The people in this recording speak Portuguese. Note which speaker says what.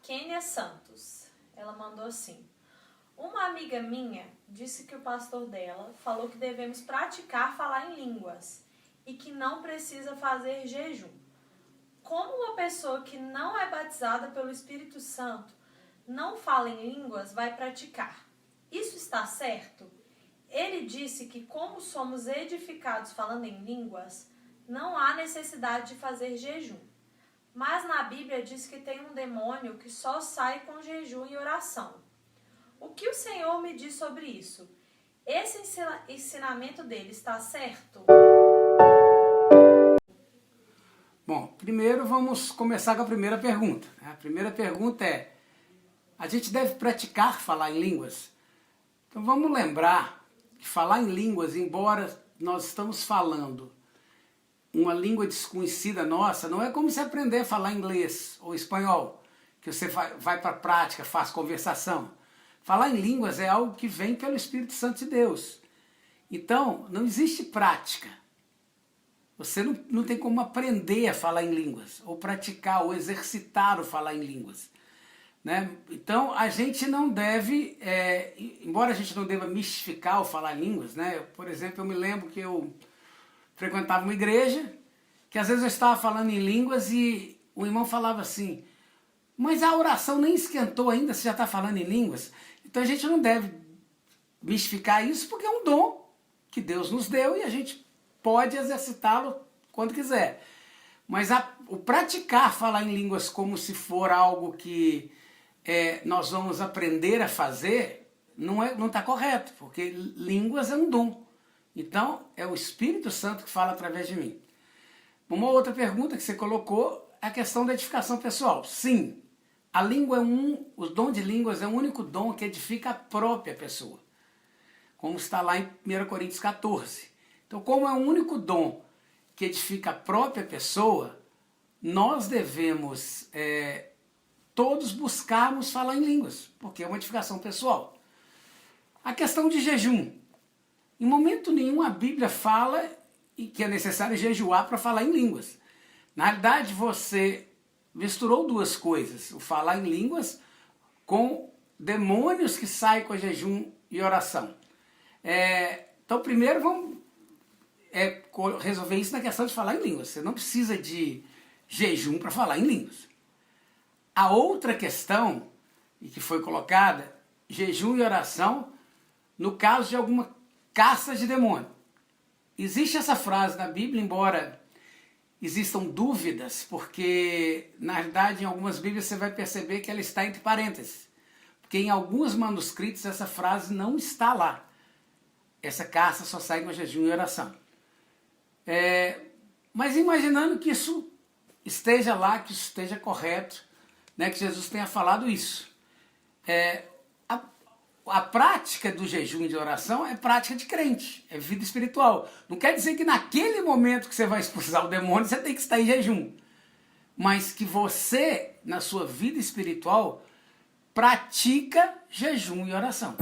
Speaker 1: Kênia Santos. Ela mandou assim: uma amiga minha disse que o pastor dela falou que devemos praticar falar em línguas e que não precisa fazer jejum. Como uma pessoa que não é batizada pelo Espírito Santo não fala em línguas vai praticar? Isso está certo? Ele disse que como somos edificados falando em línguas, não há necessidade de fazer jejum. Mas na Bíblia diz que tem um demônio que só sai com jejum e oração. O que o Senhor me diz sobre isso? Esse ensinamento dele está certo?
Speaker 2: Bom, primeiro vamos começar com a primeira pergunta. A primeira pergunta é: a gente deve praticar falar em línguas? Então vamos lembrar que falar em línguas, embora nós estamos falando uma língua desconhecida nossa, não é como se aprender a falar inglês ou espanhol, que você vai para a prática, faz conversação. Falar em línguas é algo que vem pelo Espírito Santo de Deus. Então, não existe prática. Você não tem como aprender a falar em línguas, ou praticar, ou exercitar o falar em línguas, né? Então, a gente não deve, embora a gente não deva mistificar o falar em línguas, né? Por exemplo, eu me lembro que eu frequentava uma igreja, que às vezes eu estava falando em línguas e o irmão falava assim: mas a oração nem esquentou ainda, você já está falando em línguas? Então a gente não deve mistificar isso, porque é um dom que Deus nos deu e a gente pode exercitá-lo quando quiser. Mas o praticar falar em línguas como se for algo que nós vamos aprender a fazer, não está correto, porque línguas é um dom. Então, é o Espírito Santo que fala através de mim. Uma outra pergunta que você colocou é a questão da edificação pessoal. Sim, a língua o dom de línguas é o único dom que edifica a própria pessoa, como está lá em 1 Coríntios 14. Então, como é o único dom que edifica a própria pessoa, nós devemos todos buscarmos falar em línguas, porque é uma edificação pessoal. A questão de jejum. Em momento nenhum a Bíblia fala que é necessário jejuar para falar em línguas. Na realidade, você misturou duas coisas: o falar em línguas com demônios que saem com jejum e oração. Então, primeiro vamos resolver isso na questão de falar em línguas. Você não precisa de jejum para falar em línguas. A outra questão, e que foi colocada, jejum e oração, no caso de alguma caça de demônio. Existe essa frase na Bíblia, embora existam dúvidas, porque na realidade em algumas Bíblias você vai perceber que ela está entre parênteses, porque em alguns manuscritos essa frase não está lá. Essa caça só sai com jejum e oração. Mas imaginando que isso esteja lá, que isso esteja correto, né, que Jesus tenha falado isso. A prática do jejum e de oração é prática de crente, é vida espiritual. Não quer dizer que naquele momento que você vai expulsar o demônio, você tem que estar em jejum. Mas que você, na sua vida espiritual, pratica jejum e oração.